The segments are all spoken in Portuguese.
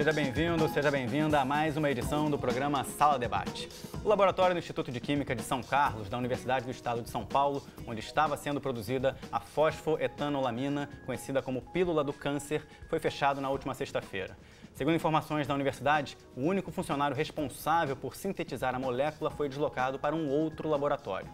seja bem-vindo, seja bem-vinda a mais uma edição do programa Sala Debate. O laboratório do Instituto de Química de São Carlos, da Universidade do Estado de São Paulo, onde estava sendo produzida a fosfoetanolamina, conhecida como pílula do câncer, foi fechado na última sexta-feira. Segundo informações da universidade, o único funcionário responsável por sintetizar a molécula foi deslocado para um outro laboratório.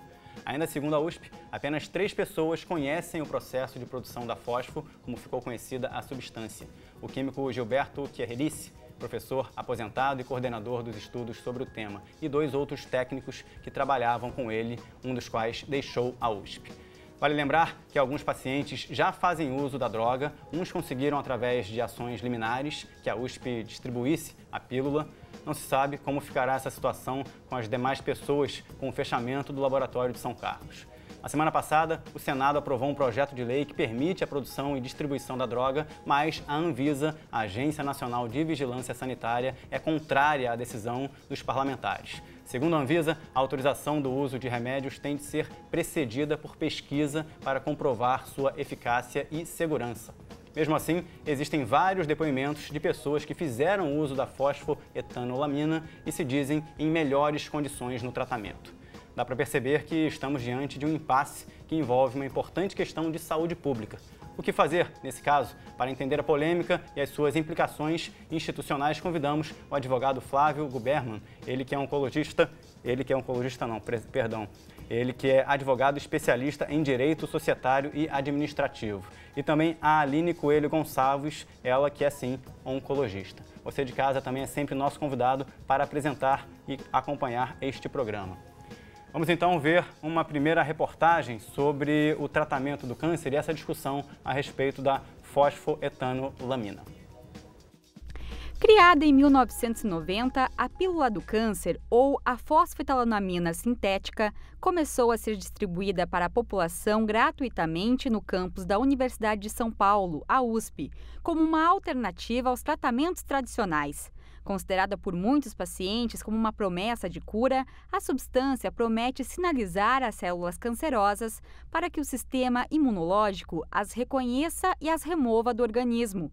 Ainda segundo a USP, apenas 3 pessoas conhecem o processo de produção da fósforo, como ficou conhecida a substância. O químico Gilberto Chierici, professor aposentado e coordenador dos estudos sobre o tema, e 2 outros técnicos que trabalhavam com ele, um dos quais deixou a USP. Vale lembrar que alguns pacientes já fazem uso da droga, uns conseguiram através de ações liminares que a USP distribuísse a pílula. Não se sabe como ficará essa situação com as demais pessoas com o fechamento do laboratório de São Carlos. Na semana passada, o Senado aprovou um projeto de lei que permite a produção e distribuição da droga, mas a Anvisa, a Agência Nacional de Vigilância Sanitária, é contrária à decisão dos parlamentares. Segundo a Anvisa, a autorização do uso de remédios tem de ser precedida por pesquisa para comprovar sua eficácia e segurança. Mesmo assim, existem vários depoimentos de pessoas que fizeram uso da fosfoetanolamina e se dizem em melhores condições no tratamento. Dá para perceber que estamos diante de um impasse que envolve uma importante questão de saúde pública. O que fazer, nesse caso? Para entender a polêmica e as suas implicações institucionais, convidamos o advogado Flávio Guberman, ele que é advogado especialista em direito societário e administrativo. E também a Aline Coelho Gonçalves, ela que é, sim, oncologista. Você de casa também é sempre nosso convidado para apresentar e acompanhar este programa. Vamos então ver uma primeira reportagem sobre o tratamento do câncer e essa discussão a respeito da fosfoetanolamina. Criada em 1990, a pílula do câncer, ou a fosfetanolamina sintética, começou a ser distribuída para a população gratuitamente no campus da Universidade de São Paulo, a USP, como uma alternativa aos tratamentos tradicionais. Considerada por muitos pacientes como uma promessa de cura, a substância promete sinalizar as células cancerosas para que o sistema imunológico as reconheça e as remova do organismo.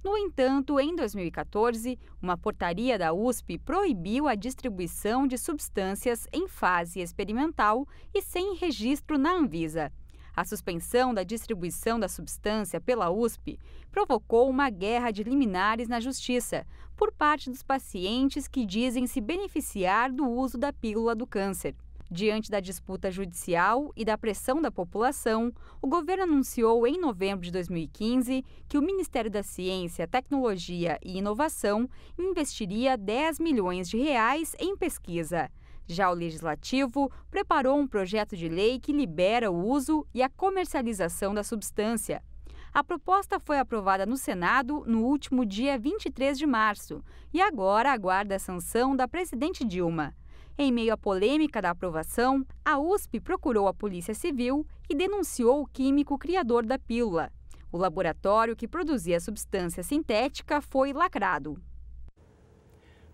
No entanto, em 2014, uma portaria da USP proibiu a distribuição de substâncias em fase experimental e sem registro na Anvisa. A suspensão da distribuição da substância pela USP provocou uma guerra de liminares na Justiça, por parte dos pacientes que dizem se beneficiar do uso da pílula do câncer. Diante da disputa judicial e da pressão da população, o governo anunciou em novembro de 2015 que o Ministério da Ciência, Tecnologia e Inovação investiria R$10 milhões em pesquisa. Já o Legislativo preparou um projeto de lei que libera o uso e a comercialização da substância. A proposta foi aprovada no Senado no último dia 23 de março e agora aguarda a sanção da presidente Dilma. Em meio à polêmica da aprovação, a USP procurou a Polícia Civil e denunciou o químico criador da pílula. O laboratório que produzia a substância sintética foi lacrado.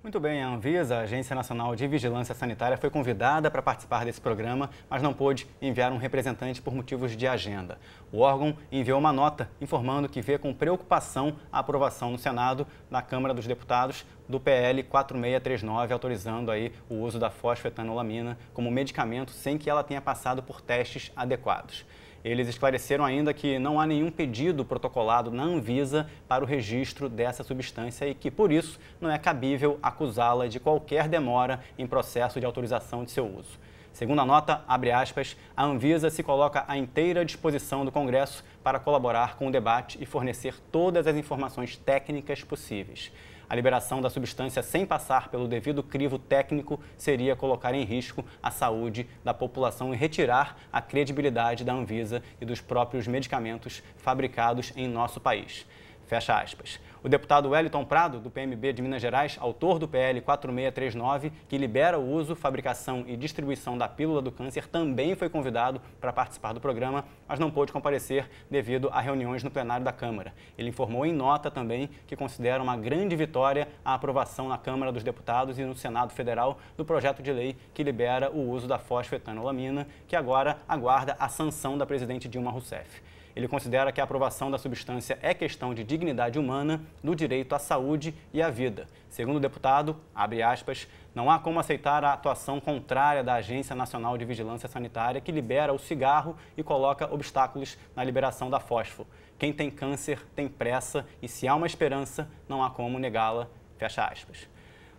Muito bem, a Anvisa, a Agência Nacional de Vigilância Sanitária, foi convidada para participar desse programa, mas não pôde enviar um representante por motivos de agenda. O órgão enviou uma nota informando que vê com preocupação a aprovação no Senado, na Câmara dos Deputados, do PL 4639, autorizando aí o uso da fosfetanolamina como medicamento sem que ela tenha passado por testes adequados. Eles esclareceram ainda que não há nenhum pedido protocolado na Anvisa para o registro dessa substância e que, por isso, não é cabível acusá-la de qualquer demora em processo de autorização de seu uso. Segundo a nota, abre aspas, a Anvisa se coloca à inteira disposição do Congresso para colaborar com o debate e fornecer todas as informações técnicas possíveis. A liberação da substância sem passar pelo devido crivo técnico seria colocar em risco a saúde da população e retirar a credibilidade da Anvisa e dos próprios medicamentos fabricados em nosso país. Fecha aspas. O deputado Wellington Prado, do PMB de Minas Gerais, autor do PL 4639, que libera o uso, fabricação e distribuição da pílula do câncer, também foi convidado para participar do programa, mas não pôde comparecer devido a reuniões no plenário da Câmara. Ele informou em nota também que considera uma grande vitória a aprovação na Câmara dos Deputados e no Senado Federal do projeto de lei que libera o uso da fosfetanolamina, que agora aguarda a sanção da presidente Dilma Rousseff. Ele considera que a aprovação da substância é questão de dignidade humana, do direito à saúde e à vida. Segundo o deputado, abre aspas, não há como aceitar a atuação contrária da Agência Nacional de Vigilância Sanitária, que libera o cigarro e coloca obstáculos na liberação da fósforo. Quem tem câncer tem pressa e, se há uma esperança, não há como negá-la, fecha aspas.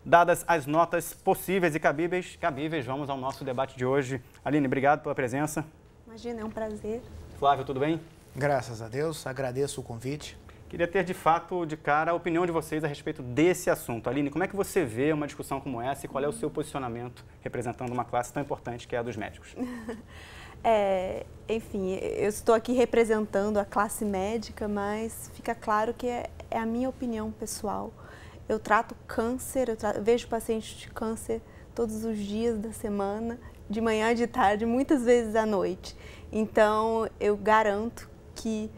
Dadas as notas possíveis e cabíveis, vamos ao nosso debate de hoje. Aline, obrigado pela presença. Imagina, é um prazer. Flávio, tudo bem? Graças a Deus, agradeço o convite. Queria ter, de fato, de cara, a opinião de vocês a respeito desse assunto. Aline, como é que você vê uma discussão como essa e qual é o seu posicionamento representando uma classe tão importante que é a dos médicos? Enfim, eu estou aqui representando a classe médica, mas fica claro que é a minha opinião pessoal. Eu trato câncer, vejo pacientes de câncer todos os dias da semana, de manhã, de tarde, muitas vezes à noite. Então, eu garanto que,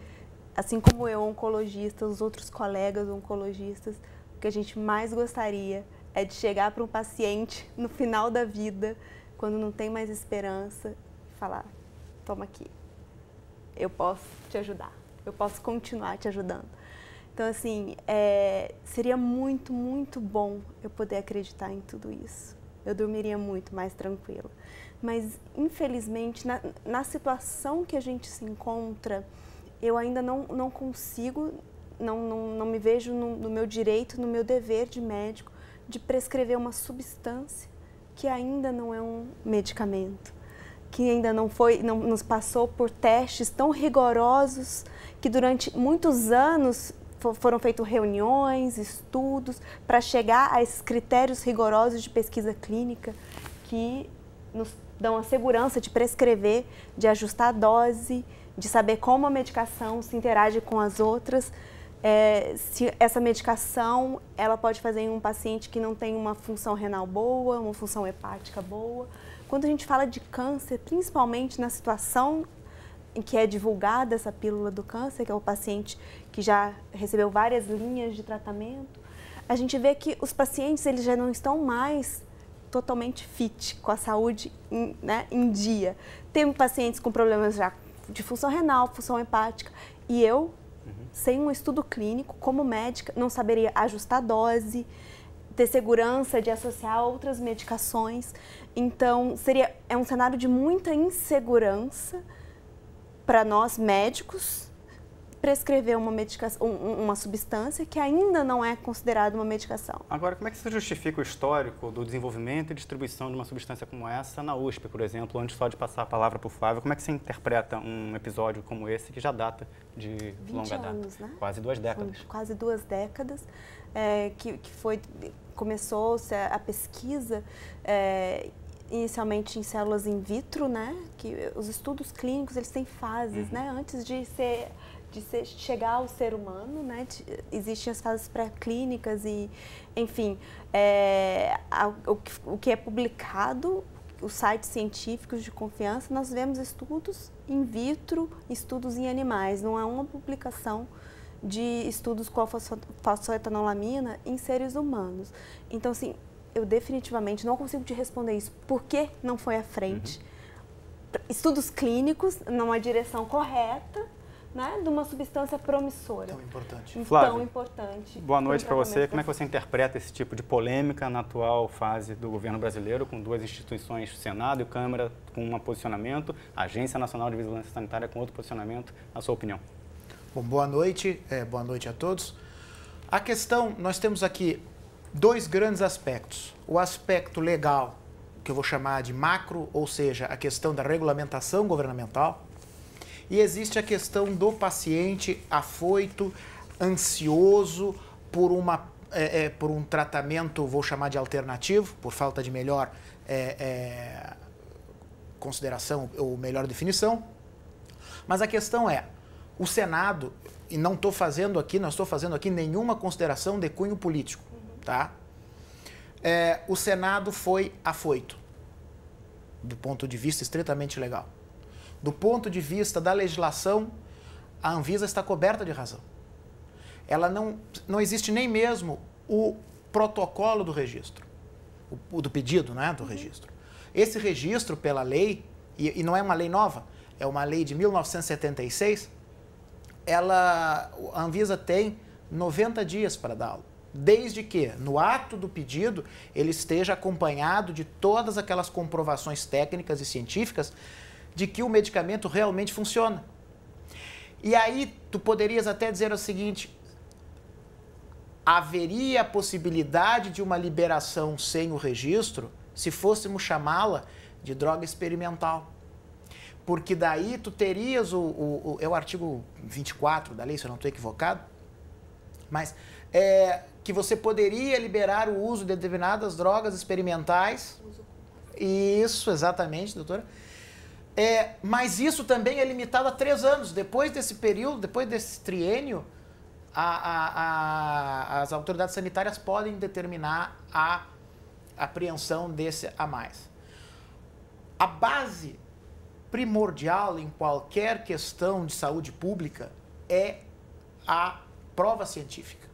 assim como eu, oncologista, os outros colegas oncologistas, o que a gente mais gostaria é de chegar para um paciente no final da vida, quando não tem mais esperança, e falar, toma aqui, eu posso te ajudar, eu posso continuar te ajudando. Então, assim, seria muito, muito bom eu poder acreditar em tudo isso. Eu dormiria muito mais tranquila. Mas, infelizmente, na situação que a gente se encontra, eu ainda não consigo, não me vejo no meu direito, no meu dever de médico, de prescrever uma substância que ainda não é um medicamento, que ainda não nos passou por testes tão rigorosos, que durante muitos anos foram feitas reuniões, estudos, para chegar a esses critérios rigorosos de pesquisa clínica que nos dão a segurança de prescrever, de ajustar a dose, de saber como a medicação se interage com as outras, se essa medicação ela pode fazer em um paciente que não tem uma função renal boa, uma função hepática boa. Quando a gente fala de câncer, principalmente na situação em que é divulgada essa pílula do câncer, que é o paciente que já recebeu várias linhas de tratamento, a gente vê que os pacientes eles já não estão mais totalmente fit, com a saúde em dia. Tem pacientes com problemas já de função renal, função hepática, e eu, sem um estudo clínico, como médica, não saberia ajustar a dose, ter segurança de associar a outras medicações. Então, é um cenário de muita insegurança para nós médicos prescrever uma medicação, uma substância que ainda não é considerada uma medicação. Agora, como é que você justifica o histórico do desenvolvimento e distribuição de uma substância como essa na USP, por exemplo, antes só de passar a palavra para o Flávio? Como é que você interpreta um episódio como esse, que já data de longa data? 20 anos, né? Quase 2 décadas. São quase 2 décadas, começou-se a pesquisa, inicialmente em células in vitro, né? Que os estudos clínicos, eles têm fases, né? Antes de chegar ao ser humano, né? Existem as fases pré-clínicas e, enfim, o que é publicado, os sites científicos de confiança, nós vemos estudos in vitro, estudos em animais, não há uma publicação de estudos com a fosfoetanolamina em seres humanos. Então, assim, eu definitivamente não consigo te responder isso. Por que não foi à frente? Estudos clínicos numa direção correta, né, de uma substância promissora. Tão importante. Flávio, tão importante. Boa noite para você. Como é que você interpreta esse tipo de polêmica na atual fase do governo brasileiro, com duas instituições, Senado e Câmara, com um posicionamento, a Agência Nacional de Vigilância Sanitária com outro posicionamento, na sua opinião? Bom, boa noite a todos. A questão, nós temos aqui dois grandes aspectos. O aspecto legal, que eu vou chamar de macro, ou seja, a questão da regulamentação governamental, e existe a questão do paciente afoito, ansioso por um tratamento, vou chamar de alternativo, por falta de melhor consideração ou melhor definição. Mas a questão é, o Senado, e não estou fazendo aqui nenhuma consideração de cunho político, tá? O Senado foi afoito, do ponto de vista estritamente legal. Do ponto de vista da legislação, a Anvisa está coberta de razão. Ela não existe nem mesmo o protocolo do registro, do pedido, né, do registro. Esse registro pela lei, e não é uma lei nova, é uma lei de 1976, a Anvisa tem 90 dias para dá-lo, desde que, no ato do pedido, ele esteja acompanhado de todas aquelas comprovações técnicas e científicas de que o medicamento realmente funciona. E aí, tu poderias até dizer o seguinte: haveria a possibilidade de uma liberação sem o registro se fôssemos chamá-la de droga experimental. Porque daí tu terias é o artigo 24 da lei, se eu não estou equivocado, mas que você poderia liberar o uso de determinadas drogas experimentais. Isso, exatamente, doutora. Mas isso também é limitado a 3 anos. Depois desse período, depois desse triênio, as autoridades sanitárias podem determinar a apreensão desse a mais. A base primordial em qualquer questão de saúde pública é a prova científica.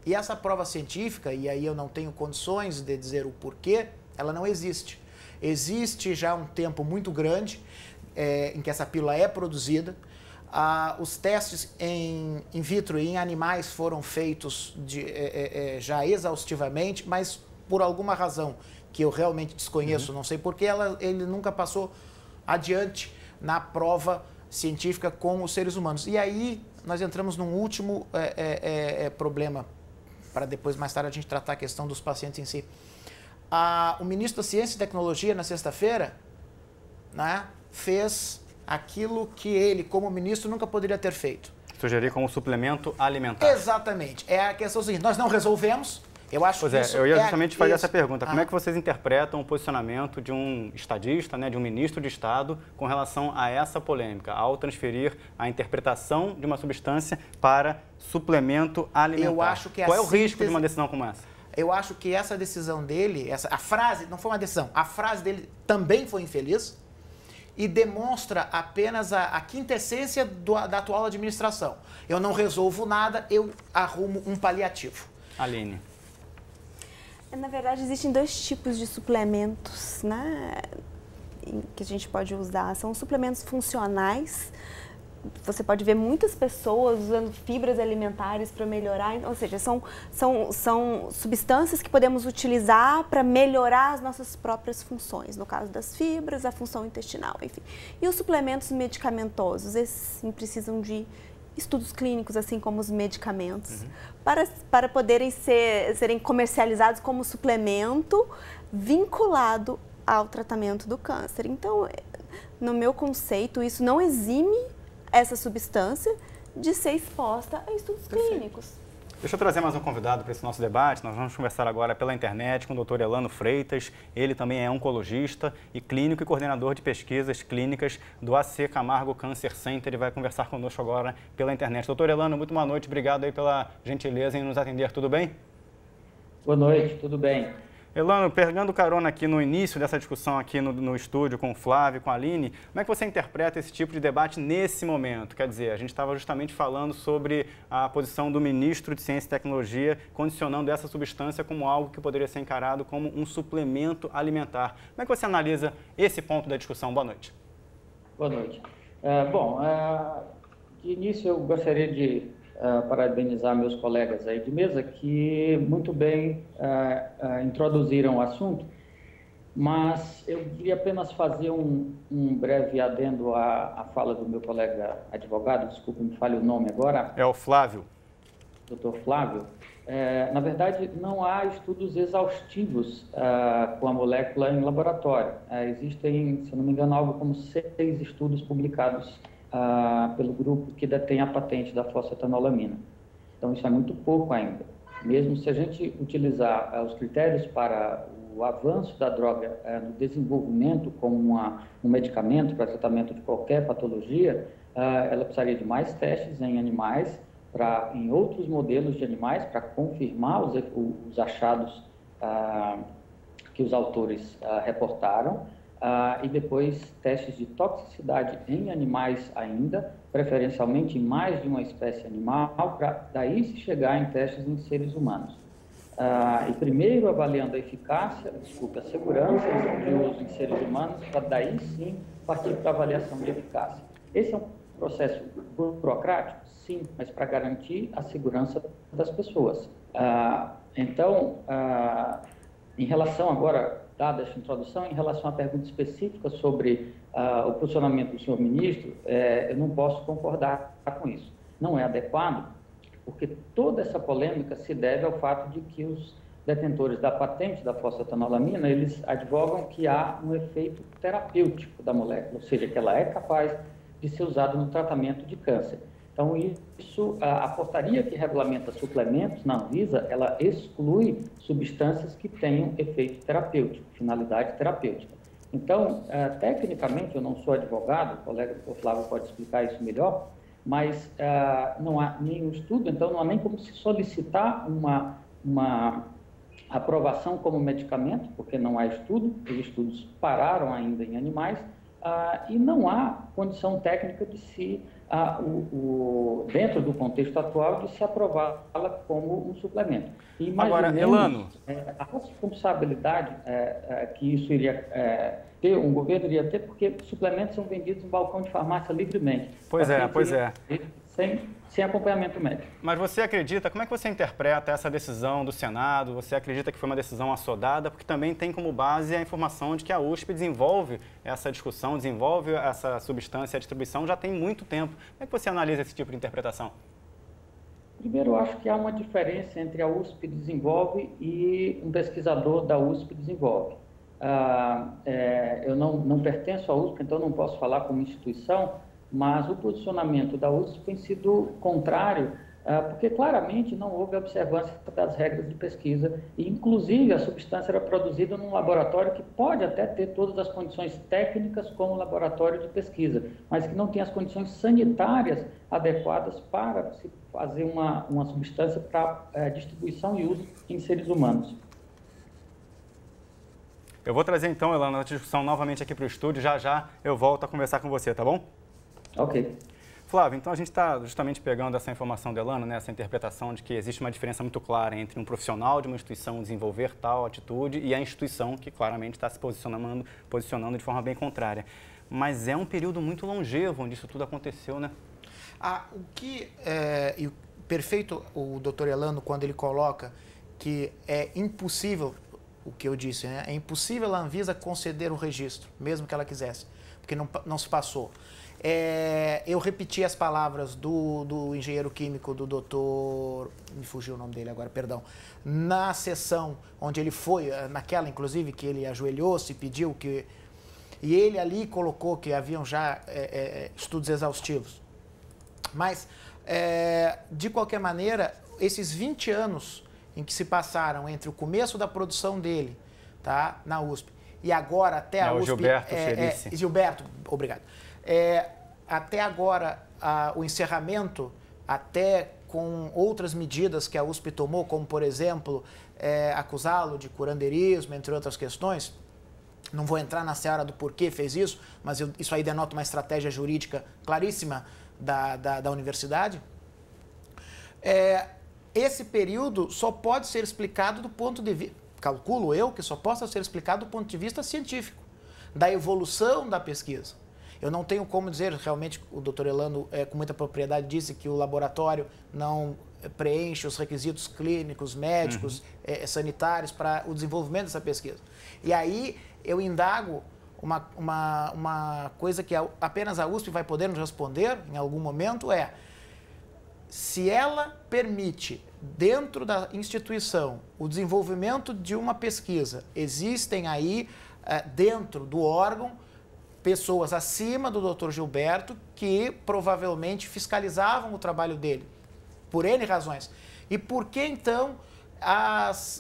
E essa prova científica, e aí eu não tenho condições de dizer o porquê, ela não existe. Existe já um tempo muito grande em que essa pílula é produzida. Os testes in vitro e em animais foram feitos já exaustivamente, mas por alguma razão que eu realmente desconheço, não sei porquê, ele nunca passou adiante na prova científica com os seres humanos. E aí nós entramos num último problema, para depois, mais tarde, a gente tratar a questão dos pacientes em si. O ministro da Ciência e Tecnologia, na sexta-feira, né, fez aquilo que ele, como ministro, nunca poderia ter feito. Sugerir como suplemento alimentar. Exatamente. É a questão seguinte: nós não resolvemos. Eu acho pois que isso eu ia justamente fazer essa pergunta. Como é que vocês interpretam o posicionamento de um estadista, né, de um ministro de Estado, com relação a essa polêmica, ao transferir a interpretação de uma substância para suplemento alimentar? Eu acho que qual é o risco de uma decisão como essa? Eu acho que essa decisão dele, a frase, não foi uma decisão, a frase dele também foi infeliz e demonstra apenas a quintessência da atual administração. Eu não resolvo nada, eu arrumo um paliativo. Aline. Na verdade, existem 2 tipos de suplementos, né, que a gente pode usar. São suplementos funcionais. Você pode ver muitas pessoas usando fibras alimentares para melhorar, ou seja, são substâncias que podemos utilizar para melhorar as nossas próprias funções. No caso das fibras, a função intestinal, enfim. E os suplementos medicamentosos, esses precisam de estudos clínicos, assim como os medicamentos, para poderem serem comercializados como suplemento vinculado ao tratamento do câncer. Então, no meu conceito, isso não exime essa substância de ser exposta a estudos clínicos. Deixa eu trazer mais um convidado para esse nosso debate. Nós vamos conversar agora pela internet com o Dr. Elano Freitas. Ele também é oncologista e clínico e coordenador de pesquisas clínicas do AC Camargo Cancer Center. Ele vai conversar conosco agora pela internet. Dr. Elano, muito boa noite. Obrigado aí pela gentileza em nos atender. Tudo bem? Boa noite, tudo bem. Elano, pegando carona aqui no início dessa discussão aqui no estúdio com o Flávio, com a Aline, como é que você interpreta esse tipo de debate nesse momento? Quer dizer, a gente estava justamente falando sobre a posição do ministro de Ciência e Tecnologia, condicionando essa substância como algo que poderia ser encarado como um suplemento alimentar. Como é que você analisa esse ponto da discussão? Boa noite. Boa noite. De início eu gostaria de parabenizar meus colegas aí de mesa que muito bem introduziram o assunto, mas eu queria apenas fazer um breve adendo à fala do meu colega advogado, desculpa, me falhe o nome agora. É o Flávio. Doutor Flávio. Na verdade, não há estudos exaustivos com a molécula em laboratório. Existem, se não me engano, algo como 6 estudos publicados pelo grupo que detém a patente da fosfetanolamina. Então, isso é muito pouco ainda. Mesmo se a gente utilizar os critérios para o avanço da droga no desenvolvimento como um medicamento para tratamento de qualquer patologia, ela precisaria de mais testes em animais, em outros modelos de animais, para confirmar os achados que os autores reportaram, e depois testes de toxicidade em animais ainda, preferencialmente em mais de uma espécie animal, para daí se chegar em testes em seres humanos. E primeiro avaliando a segurança de uso em seres humanos, para daí sim partir para a avaliação de eficácia. Esse é um processo burocrático? sim, mas para garantir a segurança das pessoas. Então, em relação agora, dada essa introdução, em relação à pergunta específica sobre o posicionamento do senhor ministro, eu não posso concordar com isso. Não é adequado, porque toda essa polêmica se deve ao fato de que os detentores da patente da fosfetanolamina, eles advogam que há um efeito terapêutico da molécula, ou seja, que ela é capaz de ser usada no tratamento de câncer. Então, isso, a portaria que regulamenta suplementos na Anvisa, ela exclui substâncias que tenham efeito terapêutico, finalidade terapêutica. Então, tecnicamente, eu não sou advogado, o colega do Flávio pode explicar isso melhor, mas não há nenhum estudo, então não há nem como se solicitar uma aprovação como medicamento, porque não há estudo, os estudos pararam ainda em animais, e não há condição técnica de se, dentro do contexto atual, de se aprová-la como um suplemento. Agora, Elano... a responsabilidade que isso iria ter, um governo iria ter, porque suplementos são vendidos em balcão de farmácia livremente. Pois é. Sem acompanhamento médico. Mas você acredita, como é que você interpreta essa decisão do Senado? Você acredita que foi uma decisão assodada? Porque também tem como base a informação de que a USP desenvolve essa discussão, desenvolve essa substância, a distribuição já tem muito tempo. Como é que você analisa esse tipo de interpretação? Primeiro, eu acho que há uma diferença entre a USP desenvolve e um pesquisador da USP desenvolve. Eu não pertenço à USP, então não posso falar como instituição, mas o posicionamento da USP tem sido contrário, porque claramente não houve observância das regras de pesquisa e, inclusive, a substância era produzida num laboratório que pode até ter todas as condições técnicas como laboratório de pesquisa, mas que não tem as condições sanitárias adequadas para se fazer uma substância para distribuição e uso em seres humanos. Eu vou trazer então, Elano, a discussão novamente aqui para o estúdio, já eu volto a conversar com você, tá bom? Ok. Flávio, então a gente está justamente pegando essa informação da Elano, né, essa interpretação de que existe uma diferença muito clara entre um profissional de uma instituição desenvolver tal atitude e a instituição que claramente está se posicionando de forma bem contrária. Mas é um período muito longevo onde isso tudo aconteceu, né? O que e perfeito o doutor Elano quando ele coloca que é impossível, o que eu disse, né? É impossível a Anvisa conceder o registro, mesmo que ela quisesse, porque não se passou. Eu repeti as palavras do engenheiro químico, do doutor, me fugiu o nome dele agora, perdão, na sessão onde ele foi, naquela inclusive que ele ajoelhou-se e pediu que, e ele ali colocou que haviam já estudos exaustivos. Mas, de qualquer maneira, esses 20 anos em que se passaram entre o começo da produção dele, tá, na USP, e agora até a USP... Gilberto, obrigado. Até agora, o encerramento, até com outras medidas que a USP tomou, como, por exemplo, acusá-lo de curandeirismo, entre outras questões, não vou entrar na seara do porquê fez isso, mas isso aí denota uma estratégia jurídica claríssima da universidade. Esse período só pode ser explicado do ponto de vista, calculo eu, que só possa ser explicado do ponto de vista científico, da evolução da pesquisa. Eu não tenho como dizer, realmente, o doutor Elano, com muita propriedade, disse que o laboratório não preenche os requisitos clínicos, médicos, sanitários para o desenvolvimento dessa pesquisa. E aí eu indago uma coisa que apenas a USP vai poder nos responder em algum momento, se ela permite, dentro da instituição, o desenvolvimento de uma pesquisa, existem aí, dentro do órgão, pessoas acima do Dr. Gilberto que provavelmente fiscalizavam o trabalho dele, por N razões. E por que então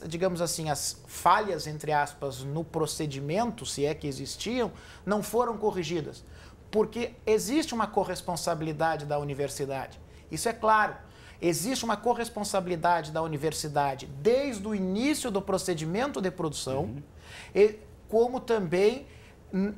digamos assim, as falhas, entre aspas, no procedimento, se é que existiam, não foram corrigidas? Porque existe uma corresponsabilidade da universidade. Isso é claro. Existe uma corresponsabilidade da universidade desde o início do procedimento de produção, como também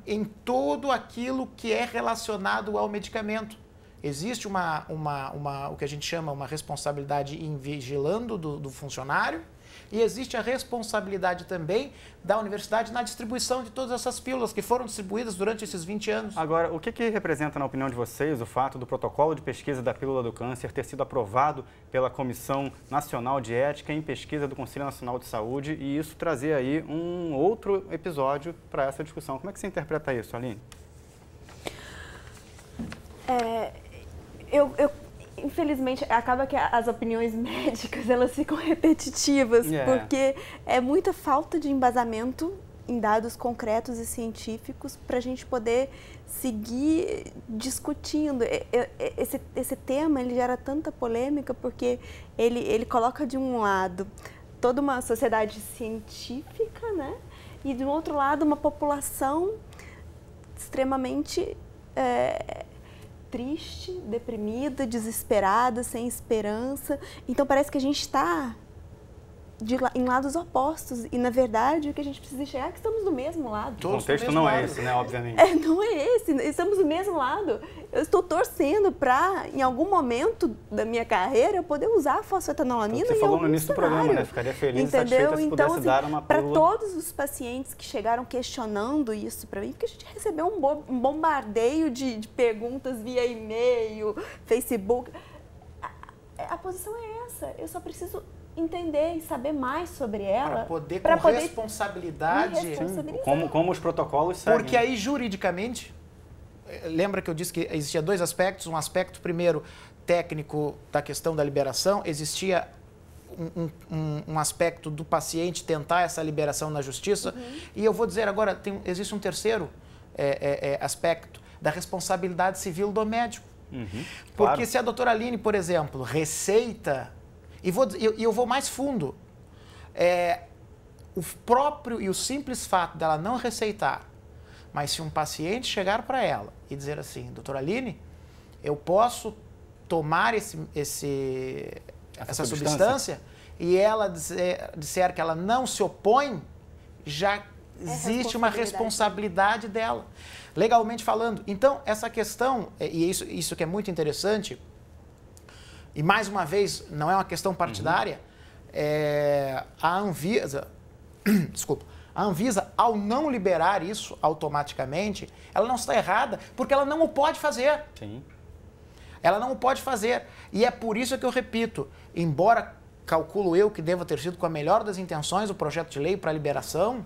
em todo aquilo que é relacionado ao medicamento. Existe o que a gente chama uma responsabilidade em vigilando do funcionário E existe a responsabilidade também da universidade na distribuição de todas essas pílulas que foram distribuídas durante esses 20 anos. Agora, o que representa, na opinião de vocês, o fato do protocolo de pesquisa da pílula do câncer ter sido aprovado pela Comissão Nacional de Ética em Pesquisa do Conselho Nacional de Saúde e isso trazer aí um outro episódio para essa discussão? Como é que você interpreta isso, Aline? Infelizmente, acaba que as opiniões médicas, elas ficam repetitivas, porque é muita falta de embasamento em dados concretos e científicos para a gente poder seguir discutindo. Esse tema, ele gera tanta polêmica porque ele coloca de um lado toda uma sociedade científica, né? E de um outro lado uma população extremamente triste, deprimida, desesperada, sem esperança. Então parece que a gente está em lados opostos e, na verdade, o que a gente precisa chegar é que estamos do mesmo lado. O contexto não é esse, né, obviamente. Não é esse, estamos do mesmo lado. Eu estou torcendo para, em algum momento da minha carreira, eu poder usar a fosfetanolamina Você falou no início do programa, né? Ficaria feliz e satisfeita se pudesse assim, dar uma para pílula. todos os pacientes que chegaram questionando isso para mim, porque a gente recebeu um bombardeio de perguntas via e-mail, Facebook. A posição é essa, eu só preciso entender e saber mais sobre ela. Para poder, com responsabilidade. Como os protocolos seguem. Porque aí, juridicamente, lembra que eu disse que existia dois aspectos. Um aspecto, primeiro, técnico da questão da liberação. Existia um aspecto do paciente tentar essa liberação na justiça. E eu vou dizer agora, existe um terceiro aspecto da responsabilidade civil do médico. Porque se a doutora Aline, por exemplo, receita... E eu vou mais fundo. O próprio e o simples fato dela não receitar, mas se um paciente chegar para ela e dizer assim, doutora Aline, eu posso tomar essa substância e ela disser que ela não se opõe, já existe uma responsabilidade dela, legalmente falando. Então, essa questão, e isso que é muito interessante, e mais uma vez, não é uma questão partidária, a Anvisa, desculpa, a Anvisa, ao não liberar isso automaticamente, ela não está errada, porque ela não o pode fazer. Sim. Ela não o pode fazer. E é por isso que eu repito, embora calculo eu que deva ter sido com a melhor das intenções o projeto de lei para a liberação,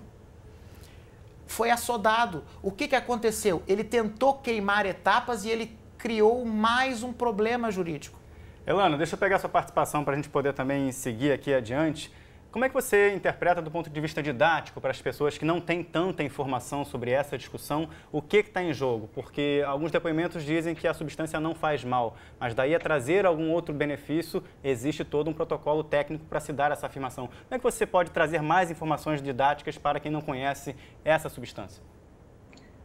foi assodado. O que aconteceu? Ele tentou queimar etapas e ele criou mais um problema jurídico. Elano, deixa eu pegar a sua participação para a gente poder também seguir aqui adiante. Como é que você interpreta do ponto de vista didático para as pessoas que não têm tanta informação sobre essa discussão, o que está em jogo? Porque alguns depoimentos dizem que a substância não faz mal, mas daí a trazer algum outro benefício, existe todo um protocolo técnico para se dar essa afirmação. Como é que você pode trazer mais informações didáticas para quem não conhece essa substância?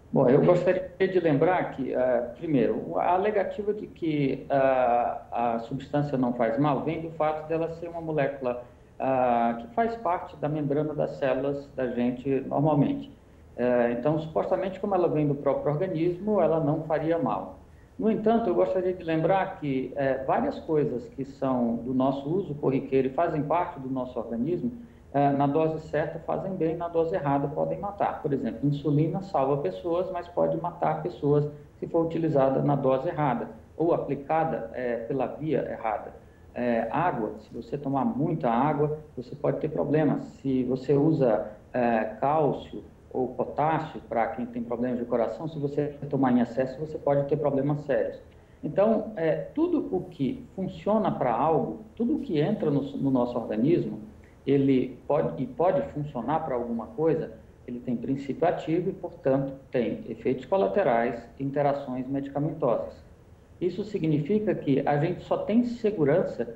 Bom, eu gostaria de lembrar que, primeiro, a alegativa de que a substância não faz mal vem do fato dela ser uma molécula que faz parte da membrana das células da gente normalmente. Então, supostamente, como ela vem do próprio organismo, ela não faria mal. No entanto, eu gostaria de lembrar que várias coisas que são do nosso uso corriqueiro e fazem parte do nosso organismo, na dose certa fazem bem, na dose errada podem matar. Por exemplo, insulina salva pessoas, mas pode matar pessoas se for utilizada na dose errada ou aplicada pela via errada. Água, se você tomar muita água, você pode ter problemas. Se você usa cálcio ou potássio, para quem tem problemas de coração, se você tomar em excesso, você pode ter problemas sérios. Então, tudo o que funciona para algo, tudo o que entra no nosso organismo, ele pode funcionar para alguma coisa, ele tem princípio ativo e, portanto, tem efeitos colaterais e interações medicamentosas. Isso significa que a gente só tem segurança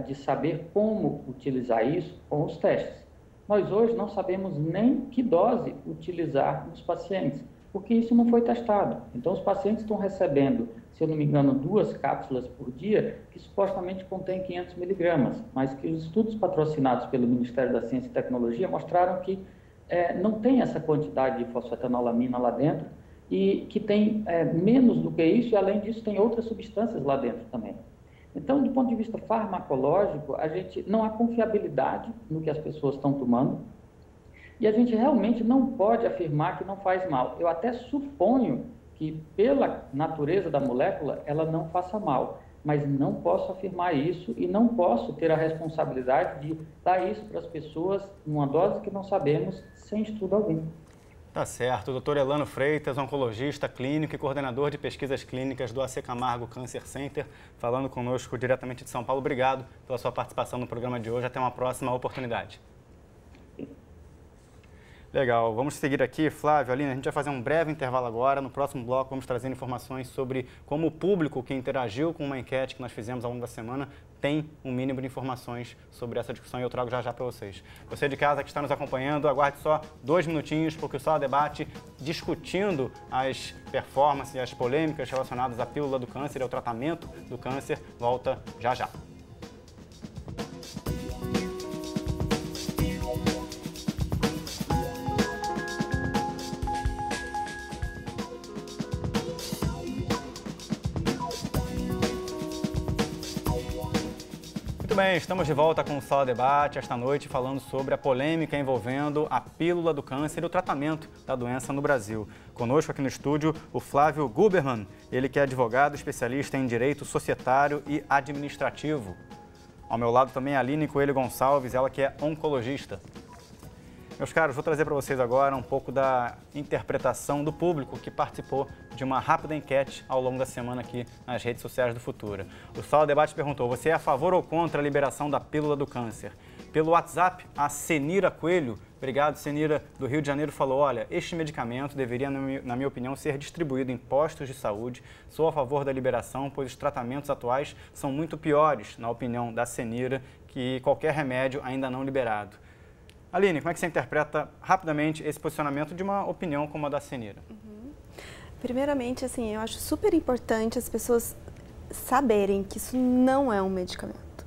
de saber como utilizar isso com os testes. Nós hoje não sabemos nem que dose utilizar nos pacientes, porque isso não foi testado. Então, os pacientes estão recebendo, se eu não me engano, 2 cápsulas por dia, que supostamente contém 500 miligramas, mas que os estudos patrocinados pelo Ministério da Ciência e Tecnologia mostraram que não tem essa quantidade de fosfetanolamina lá dentro e que tem menos do que isso, e além disso tem outras substâncias lá dentro também. Então, do ponto de vista farmacológico, não há confiabilidade no que as pessoas estão tomando e a gente realmente não pode afirmar que não faz mal. Eu até suponho que, pela natureza da molécula, ela não faça mal, mas não posso afirmar isso e não posso ter a responsabilidade de dar isso para as pessoas numa dose que não sabemos, sem estudo algum. Tá certo. O Dr. Elano Freitas, oncologista clínico e coordenador de pesquisas clínicas do AC Camargo Cancer Center, falando conosco diretamente de São Paulo. Obrigado pela sua participação no programa de hoje. Até uma próxima oportunidade. Legal. Vamos seguir aqui, Flávio, Aline, a gente vai fazer um breve intervalo agora. No próximo bloco vamos trazer informações sobre como o público que interagiu com uma enquete que nós fizemos ao longo da semana tem um mínimo de informações sobre essa discussão e eu trago já para vocês. Você de casa que está nos acompanhando, aguarde só 2 minutinhos, porque o Sala Debate, discutindo as performances e as polêmicas relacionadas à pílula do câncer e ao tratamento do câncer, volta já já. Muito bem, estamos de volta com o Sala Debate esta noite falando sobre a polêmica envolvendo a pílula do câncer e o tratamento da doença no Brasil. Conosco aqui no estúdio o Flávio Guberman, ele que é advogado especialista em direito societário e administrativo. Ao meu lado também a Aline Coelho Gonçalves, ela que é oncologista. Meus caros, vou trazer para vocês agora um pouco da interpretação do público que participou de uma rápida enquete ao longo da semana aqui nas redes sociais do Futura. O Sala Debate perguntou, você é a favor ou contra a liberação da pílula do câncer? Pelo WhatsApp, a Senira Coelho, obrigado Senira, do Rio de Janeiro, falou, olha, este medicamento deveria, na minha opinião, ser distribuído em postos de saúde. Sou a favor da liberação, pois os tratamentos atuais são muito piores, na opinião da Senira, que qualquer remédio ainda não liberado. Aline, como é que você interpreta rapidamente esse posicionamento de uma opinião como a da Senira? Primeiramente, assim, eu acho super importante as pessoas saberem que isso não é um medicamento.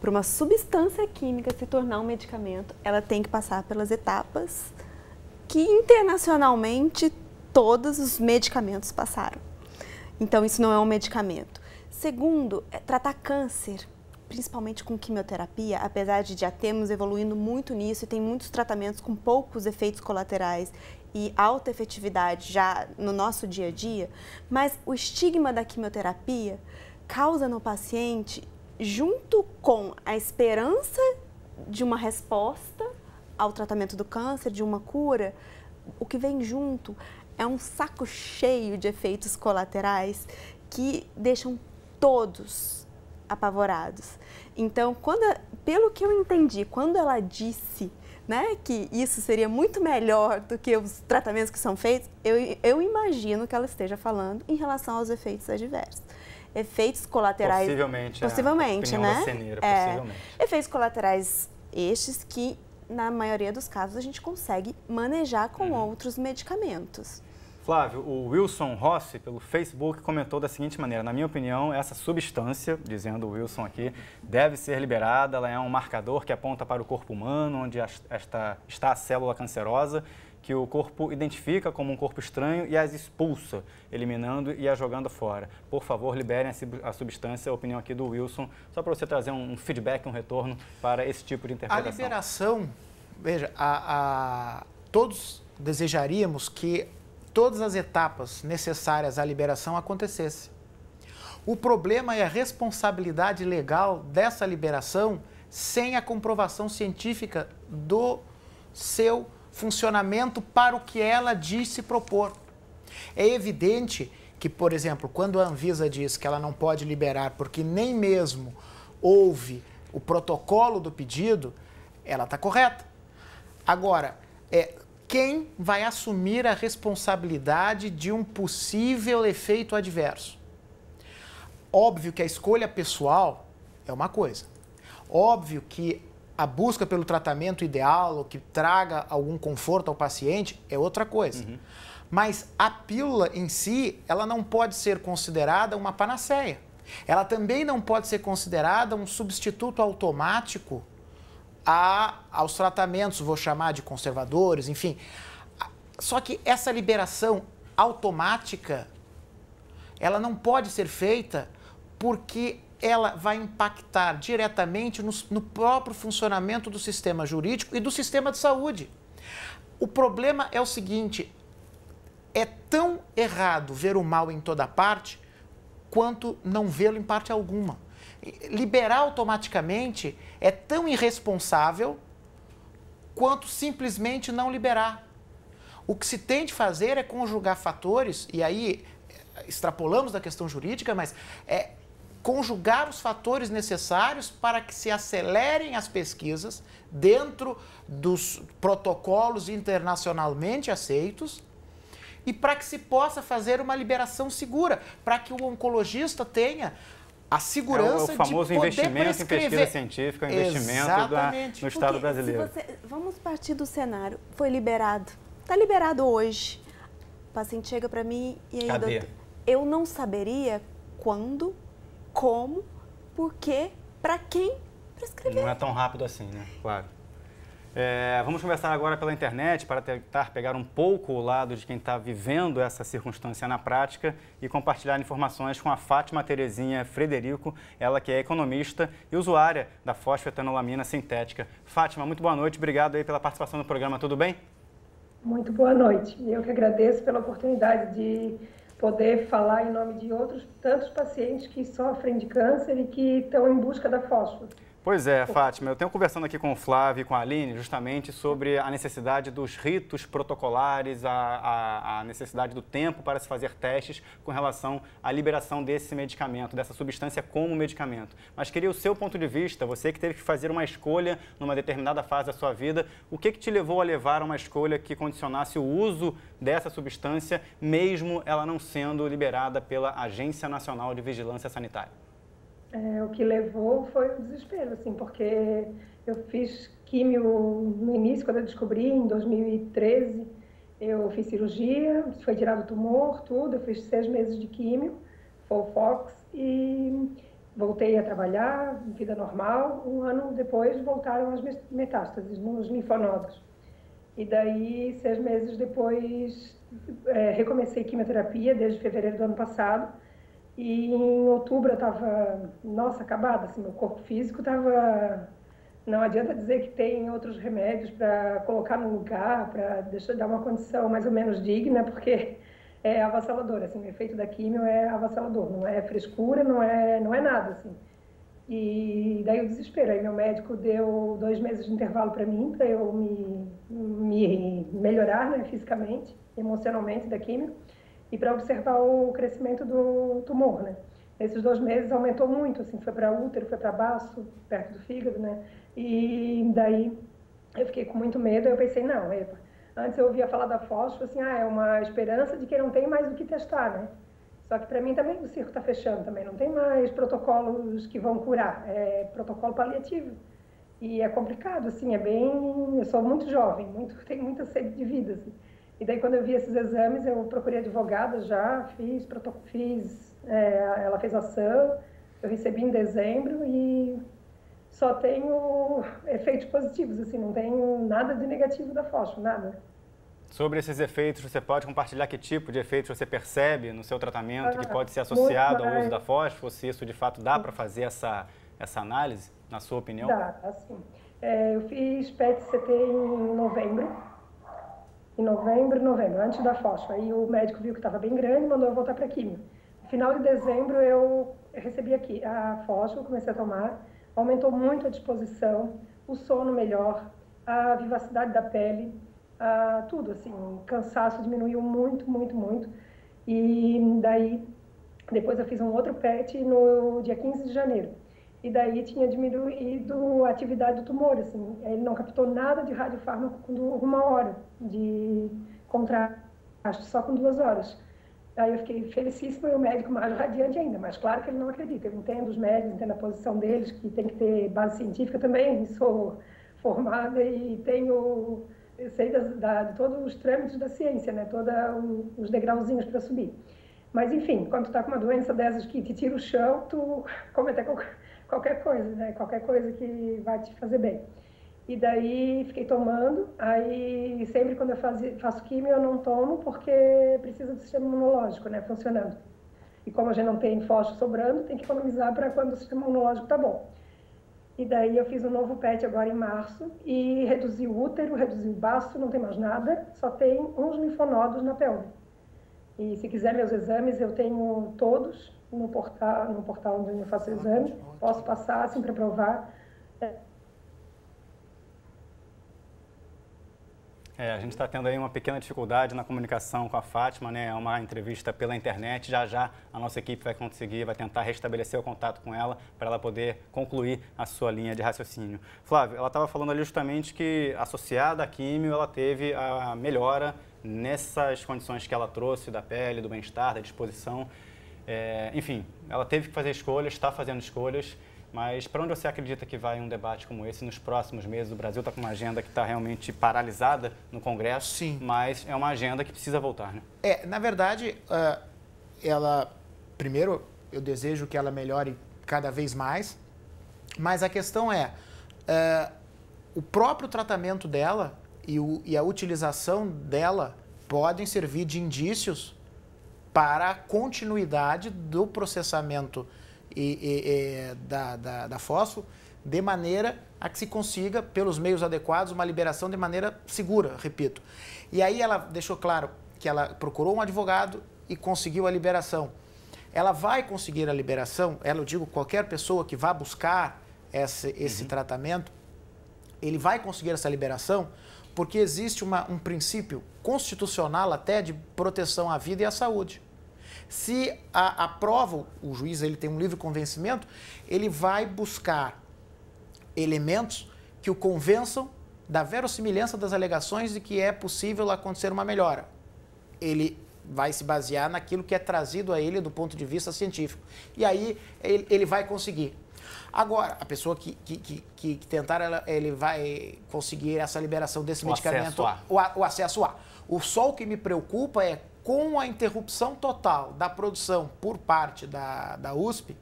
Para uma substância química se tornar um medicamento, ela tem que passar pelas etapas que internacionalmente todos os medicamentos passaram. Então, isso não é um medicamento. Segundo, tratar câncer, principalmente com quimioterapia, apesar de já termos evoluindo muito nisso e tem muitos tratamentos com poucos efeitos colaterais e alta efetividade já no nosso dia a dia, mas o estigma da quimioterapia causa no paciente, junto com a esperança de uma resposta ao tratamento do câncer, de uma cura, o que vem junto é um saco cheio de efeitos colaterais que deixam todos apavorados. Então, pelo que eu entendi, quando ela disse, né, que isso seria muito melhor do que os tratamentos que são feitos, eu imagino que ela esteja falando em relação aos efeitos adversos. Efeitos colaterais... Possivelmente, né? Senira, possivelmente. Efeitos colaterais estes que, na maioria dos casos, a gente consegue manejar com outros medicamentos. Flávio, o Wilson Rossi, pelo Facebook, comentou da seguinte maneira, na minha opinião, essa substância, dizendo o Wilson aqui, deve ser liberada, ela é um marcador que aponta para o corpo humano, onde está a célula cancerosa, que o corpo identifica como um corpo estranho e as expulsa, eliminando e a jogando fora. Por favor, liberem a substância, a opinião aqui do Wilson, só para você trazer um feedback, um retorno para esse tipo de interpretação. A liberação, veja, todos desejaríamos que todas as etapas necessárias à liberação acontecessem. O problema é a responsabilidade legal dessa liberação sem a comprovação científica do seu funcionamento para o que ela diz se propor. É evidente que, por exemplo, quando a Anvisa diz que ela não pode liberar porque nem mesmo houve o protocolo do pedido, ela está correta. Agora, quem vai assumir a responsabilidade de um possível efeito adverso? Óbvio que a escolha pessoal é uma coisa. Óbvio que a busca pelo tratamento ideal, ou que traga algum conforto ao paciente, é outra coisa. Mas a pílula em si, ela não pode ser considerada uma panaceia. Ela também não pode ser considerada um substituto automático aos tratamentos, vou chamar de conservadores, enfim. Só que essa liberação automática, ela não pode ser feita porque ela vai impactar diretamente no próprio funcionamento do sistema jurídico e do sistema de saúde. O problema é o seguinte, é tão errado ver o mal em toda parte quanto não vê-lo em parte alguma. Liberar automaticamente é tão irresponsável quanto simplesmente não liberar. O que se tem de fazer é conjugar fatores, e aí extrapolamos da questão jurídica, mas é conjugar os fatores necessários para que se acelerem as pesquisas dentro dos protocolos internacionalmente aceitos e para que se possa fazer uma liberação segura, para que o oncologista tenha a segurança de poder prescrever. O famoso investimento em pesquisa científica, o investimento no Estado brasileiro. Vamos partir do cenário. Foi liberado. Está liberado hoje. O paciente chega para mim e aí, cadê? Doutor, eu não saberia quando, como, por quê, para quem prescrever. Não é tão rápido assim, né? Claro. Vamos conversar agora pela internet para tentar pegar um pouco o lado de quem está vivendo essa circunstância na prática e compartilhar informações com a Fátima Terezinha Frederico, ela que é economista e usuária da fosfetanolamina sintética. Fátima, muito boa noite, obrigado aí pela participação no programa, tudo bem? Muito boa noite. Eu que agradeço pela oportunidade de poder falar em nome de outros tantos pacientes que sofrem de câncer e que estão em busca da fósforo. Pois é, Fátima, eu tenho conversando aqui com o Flávio e com a Aline justamente sobre a necessidade dos ritos protocolares, a necessidade do tempo para se fazer testes com relação à liberação desse medicamento, dessa substância como medicamento. Mas queria o seu ponto de vista, você que teve que fazer uma escolha numa determinada fase da sua vida, o que te levou a levar a uma escolha que condicionasse o uso dessa substância, mesmo ela não sendo liberada pela Agência Nacional de Vigilância Sanitária? O que levou foi o desespero, assim, porque eu fiz químio no início, quando eu descobri, em 2013, eu fiz cirurgia, foi tirado o tumor, tudo, eu fiz 6 meses de químio, Folfox, e voltei a trabalhar, vida normal. Um ano depois voltaram as metástases nos linfonodos. E daí, 6 meses depois, recomecei quimioterapia desde fevereiro do ano passado. E em outubro eu estava, nossa, acabada, assim, meu corpo físico estava... Não adianta dizer que tem outros remédios para colocar no lugar, para dar uma condição mais ou menos digna, porque é avassalador, assim, o efeito da químio é avassalador, não é frescura, não é nada, assim. E daí o desespero, aí meu médico deu 2 meses de intervalo para mim, para eu me melhorar, né, fisicamente, emocionalmente da químio, e para observar o crescimento do tumor, né? Esses 2 meses aumentou muito, assim, foi para útero, foi para baço, perto do fígado, né? E daí eu fiquei com muito medo, eu pensei, não, epa, antes eu ouvia falar da fósforo, assim, é uma esperança de que não tem mais o que testar, né? Só que para mim também o circo está fechando também, não tem mais protocolos que vão curar, é protocolo paliativo. E é complicado, assim, eu sou muito jovem, tenho muita sede de vida, assim. E daí, quando eu vi esses exames, eu procurei advogada já, ela fez ação, eu recebi em dezembro e só tenho efeitos positivos, assim, não tenho nada de negativo da fósforo, nada. Sobre esses efeitos, você pode compartilhar que tipo de efeitos você percebe no seu tratamento que pode ser associado ao uso da fósforo, se isso de fato dá para fazer essa análise, na sua opinião? Dá, assim. Eu fiz PET-CT em novembro, antes da fósforo. Aí o médico viu que estava bem grande e mandou eu voltar para químio. No final de dezembro eu recebi aqui a fósforo, comecei a tomar, aumentou muito a disposição, o sono melhor, a vivacidade da pele, tudo assim, o cansaço diminuiu muito, muito, muito. E daí, depois eu fiz um outro PET no dia 15 de janeiro. E daí tinha diminuído a atividade do tumor, assim. Ele não captou nada de radiofármaco com 1 hora de contraste, só com 2 horas. Aí eu fiquei felicíssima e o médico mais radiante ainda, mas claro que ele não acredita. Eu entendo os médicos, entendo a posição deles, que tem que ter base científica também. Sou formada e eu sei de todos os trâmites da ciência, né? Todos os degrauzinhos para subir. Mas enfim, quando tu está com uma doença dessas que te tira o chão, tu comete qualquer coisa, né? Qualquer coisa que vai te fazer bem. E daí fiquei tomando, aí sempre quando eu faço químio eu não tomo porque precisa do sistema imunológico, né, funcionando. E como a gente não tem fósforo sobrando, tem que economizar para quando o sistema imunológico está bom. E daí eu fiz um novo PET agora em março e reduzi o útero, reduzi o baço, não tem mais nada, só tem uns linfonodos na pelve. E se quiser meus exames, eu tenho todos no portal onde eu faço o exame, posso passar assim para provar. A gente está tendo aí uma pequena dificuldade na comunicação com a Fátima, né? É uma entrevista pela internet. Já a nossa equipe vai tentar restabelecer o contato com ela para ela poder concluir a sua linha de raciocínio. Flávio, ela estava falando ali justamente que, associada à químio, ela teve a melhora nessas condições que ela trouxe da pele, do bem-estar, da disposição. Enfim, ela teve que fazer escolhas, está fazendo escolhas. Mas para onde você acredita que vai um debate como esse nos próximos meses? O Brasil está com uma agenda que está realmente paralisada no Congresso, sim, mas é uma agenda que precisa voltar, né? Na verdade, primeiro, eu desejo que ela melhore cada vez mais, mas a questão o próprio tratamento dela e a utilização dela podem servir de indícios para a continuidade do processamento da fósforo, de maneira a que se consiga, pelos meios adequados, uma liberação de maneira segura, repito. E aí ela deixou claro que ela procurou um advogado e conseguiu a liberação. Ela vai conseguir a liberação, eu digo, qualquer pessoa que vá buscar esse tratamento, ele vai conseguir essa liberação, porque existe um princípio constitucional até de proteção à vida e à saúde. Se a prova, o juiz ele tem um livre convencimento, ele vai buscar elementos que o convençam da verossimilhança das alegações de que é possível acontecer uma melhora. Ele vai se basear naquilo que é trazido a ele do ponto de vista científico. E aí ele vai conseguir. Agora, a pessoa que tentar, ele vai conseguir essa liberação desse medicamento, o acesso a. Só o que me preocupa é com a interrupção total da produção por parte da USP,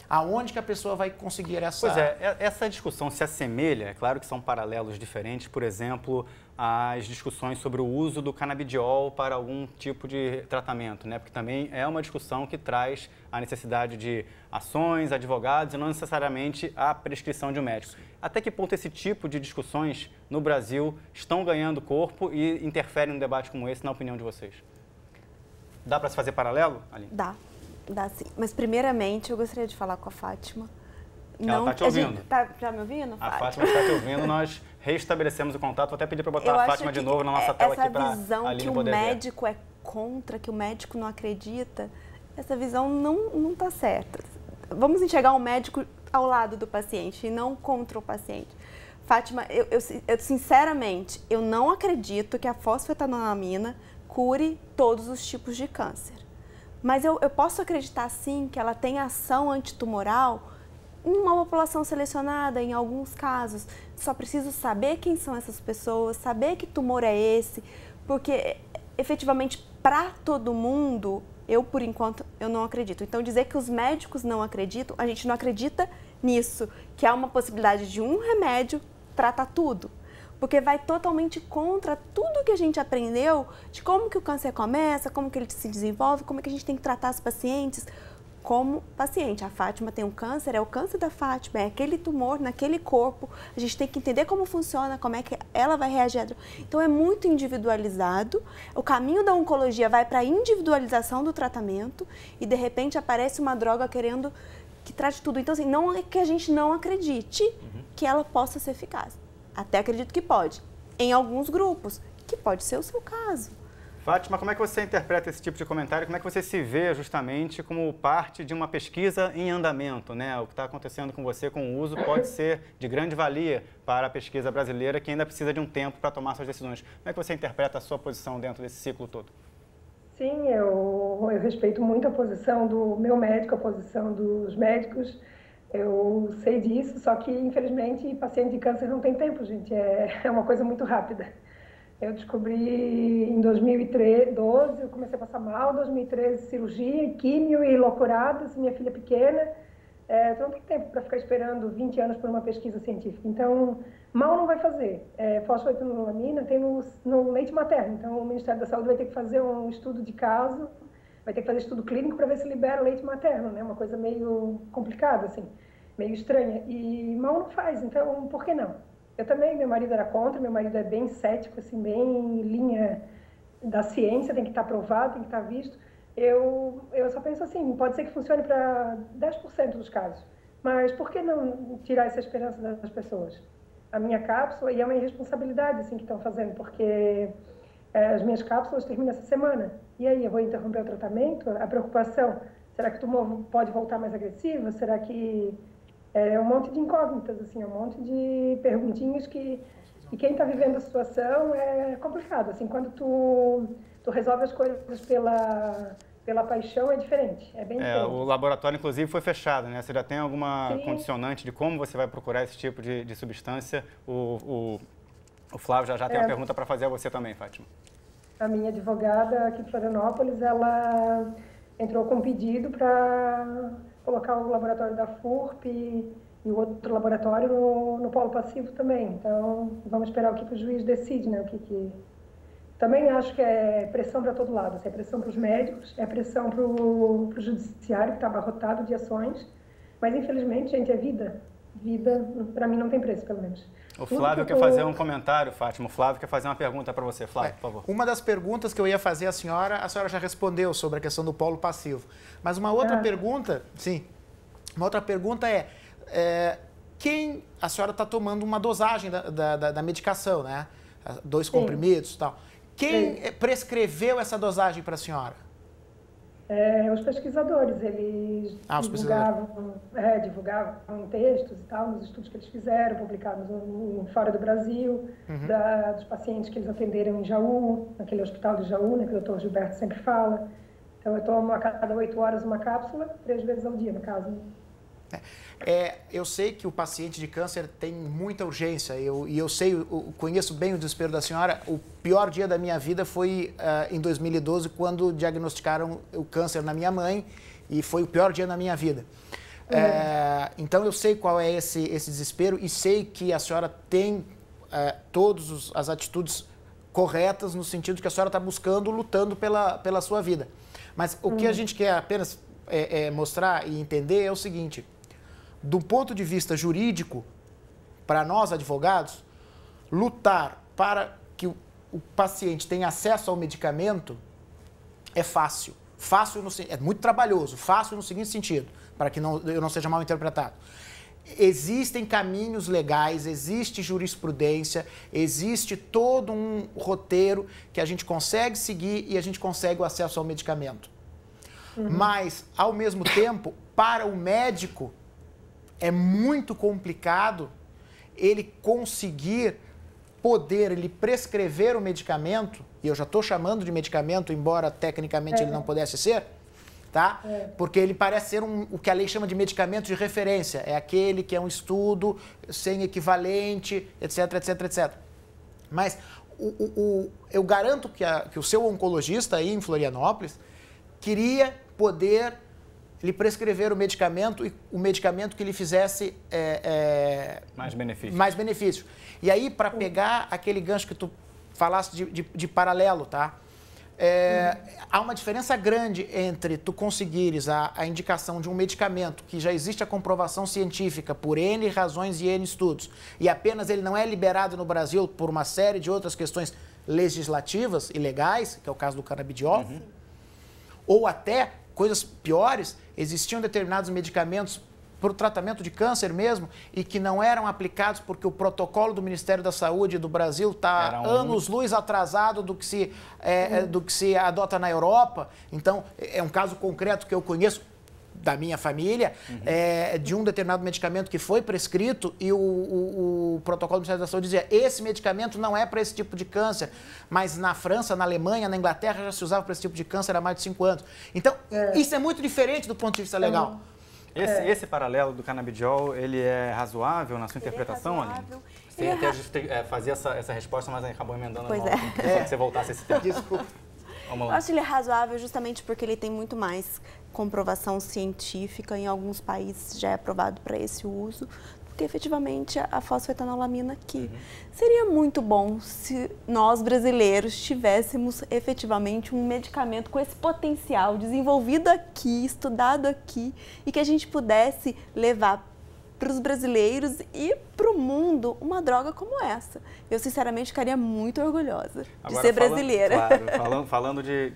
aonde que a pessoa vai conseguir essa... Pois essa discussão se assemelha, é claro que são paralelos diferentes, por exemplo, às discussões sobre o uso do canabidiol para algum tipo de tratamento, né? Porque também é uma discussão que traz a necessidade de ações, advogados e não necessariamente a prescrição de um médico. Até que ponto esse tipo de discussões no Brasil estão ganhando corpo e interferem num debate como esse, na opinião de vocês? Dá para se fazer paralelo, Aline? Dá sim. Mas primeiramente eu gostaria de falar com a Fátima. Ela está te ouvindo. Já me ouvindo? A Fátima está te ouvindo, nós restabelecemos o contato. Vou até pedir para botar a Fátima de novo na nossa tela aqui para a Aline poder ver. Essa visão que o médico é contra, que o médico não acredita, essa visão não está certa. Vamos enxergar o médico ao lado do paciente e não contra o paciente. Fátima, eu sinceramente, eu não acredito que a fosfetanolamina cure todos os tipos de câncer. Mas eu posso acreditar, sim, que ela tem ação antitumoral em uma população selecionada, em alguns casos. Só preciso saber quem são essas pessoas, saber que tumor é esse, porque, efetivamente, para todo mundo, por enquanto, eu não acredito. Então, dizer que os médicos não acreditam, a gente não acredita nisso, que há uma possibilidade de um remédio tratar tudo. Porque vai totalmente contra tudo que a gente aprendeu de como que o câncer começa, como que ele se desenvolve, como é que a gente tem que tratar os pacientes como paciente. A Fátima tem um câncer, é o câncer da Fátima, é aquele tumor naquele corpo. A gente tem que entender como funciona, como é que ela vai reagir. Então, é muito individualizado. O caminho da oncologia vai para a individualização do tratamento e, de repente, aparece uma droga querendo que trate tudo. Então, assim, não é que a gente não acredite que ela possa ser eficaz. Até acredito que pode, em alguns grupos, que pode ser o seu caso. Fátima, como é que você interpreta esse tipo de comentário? Como é que você se vê justamente como parte de uma pesquisa em andamento, né? O que está acontecendo com você com o uso pode ser de grande valia para a pesquisa brasileira, que ainda precisa de um tempo para tomar suas decisões. Como é que você interpreta a sua posição dentro desse ciclo todo? Sim, eu respeito muito a posição do meu médico, a posição dos médicos. Eu sei disso, só que, infelizmente, paciente de câncer não tem tempo, gente. É uma coisa muito rápida. Eu descobri em 2012, eu comecei a passar mal, 2013 cirurgia, químio e loucuradas, minha filha pequena. Então não tem tempo para ficar esperando 20 anos por uma pesquisa científica. Então, mal não vai fazer. Fosfetanolamina tem no leite materno, então o Ministério da Saúde vai ter que fazer um estudo de caso vai ter que fazer estudo clínico para ver se libera leite materno, né? Uma coisa meio complicada, assim, meio estranha. E mão não faz, então por que não? Eu também, meu marido era contra, meu marido é bem cético, assim, bem linha da ciência, tem que estar aprovado, tem que estar visto. Eu só penso assim, pode ser que funcione para 10% dos casos, mas por que não tirar essa esperança das pessoas? A minha cápsula, e é uma irresponsabilidade assim, que estão fazendo, porque as minhas cápsulas terminam essa semana. E aí, eu vou interromper o tratamento? A preocupação, será que o tumor pode voltar mais agressivo? Será que... É um monte de incógnitas, assim, um monte de perguntinhas que quem está vivendo a situação é complicado. Assim, quando tu resolve as coisas pela paixão, é diferente, é bem diferente. O laboratório, inclusive, foi fechado, né? Você já tem alguma Sim. condicionante de como você vai procurar esse tipo de substância? O Flávio já tem uma pergunta para fazer a você também, Fátima. A minha advogada aqui de Florianópolis, ela entrou com um pedido para colocar o laboratório da FURP e o outro laboratório no polo passivo também. Então, vamos esperar o que o juiz decide, né? Também acho que é pressão para todo lado. É pressão para os médicos, é pressão para o judiciário, que está abarrotado de ações. Mas, infelizmente, gente, é vida. Vida, para mim, não tem preço, pelo menos. O Flávio quer fazer um comentário, Fátima. O Flávio quer fazer uma pergunta para você. Flávio, por favor. Uma das perguntas que eu ia fazer à senhora, a senhora já respondeu sobre a questão do polo passivo. Mas uma outra pergunta, sim, uma outra pergunta quem a senhora está tomando uma dosagem da medicação, né? 2 comprimidos e tal. Quem prescreveu essa dosagem para a senhora? Os pesquisadores, eles divulgavam textos e tal, nos estudos que eles fizeram, publicados fora do Brasil, dos pacientes que eles atenderam em Jaú, naquele hospital de Jaú, né, que o Dr. Gilberto sempre fala. Então, eu tomo a cada 8 horas uma cápsula, 3 vezes ao dia, no caso. Eu sei que o paciente de câncer tem muita urgência eu conheço bem o desespero da senhora. O pior dia da minha vida foi em 2012, quando diagnosticaram o câncer na minha mãe, e foi o pior dia da minha vida. Então eu sei qual é esse desespero e sei que a senhora tem todas as atitudes corretas, no sentido que a senhora está buscando, lutando pela sua vida. Mas o que a gente quer apenas mostrar e entender é o seguinte: do ponto de vista jurídico, para nós advogados, lutar para que o paciente tenha acesso ao medicamento é fácil. É muito trabalhoso, fácil no seguinte sentido, para que eu não seja mal interpretado. Existem caminhos legais, existe jurisprudência, existe todo um roteiro que a gente consegue seguir e a gente consegue o acesso ao medicamento. Mas, ao mesmo tempo, para o médico, é muito complicado ele conseguir ele prescrever o medicamento, e eu já estou chamando de medicamento, embora tecnicamente ele não pudesse ser, tá? Porque ele parece ser o que a lei chama de medicamento de referência, é aquele que é um estudo sem equivalente, etc, etc, etc. Mas eu garanto que o seu oncologista aí em Florianópolis queria poder lhe prescrever o medicamento, e o medicamento que lhe fizesse mais benefício. E aí, para pegar aquele gancho que tu falaste de paralelo, tá? Há uma diferença grande entre tu conseguires a indicação de um medicamento que já existe a comprovação científica por N razões e N estudos, e apenas ele não é liberado no Brasil por uma série de outras questões legislativas e legais, que é o caso do canabidiol, ou até coisas piores, existiam determinados medicamentos para o tratamento de câncer mesmo e que não eram aplicados porque o protocolo do Ministério da Saúde do Brasil está anos-luz atrasado do que se adota na Europa. Então, é um caso concreto que eu conheço da minha família, de um determinado medicamento que foi prescrito e o protocolo do Ministério da Saúde dizia: esse medicamento não é para esse tipo de câncer, mas na França, na Alemanha, na Inglaterra já se usava para esse tipo de câncer há mais de 5 anos. Então, isso é muito diferente do ponto de vista legal. Esse paralelo do canabidiol, ele é razoável na sua interpretação, Aline? Você ia até fazer essa resposta, mas acabou emendando a mão. Só que você voltasse esse tempo. Desculpa. Eu acho ele razoável justamente porque ele tem muito mais comprovação científica. Em alguns países já é aprovado para esse uso, porque efetivamente a fosfetanolamina aqui. Seria muito bom se nós brasileiros tivéssemos efetivamente um medicamento com esse potencial desenvolvido aqui, estudado aqui, e que a gente pudesse levar para os brasileiros e para o mundo uma droga como essa. Eu, sinceramente, ficaria muito orgulhosa de ser brasileira. Claro, falando de,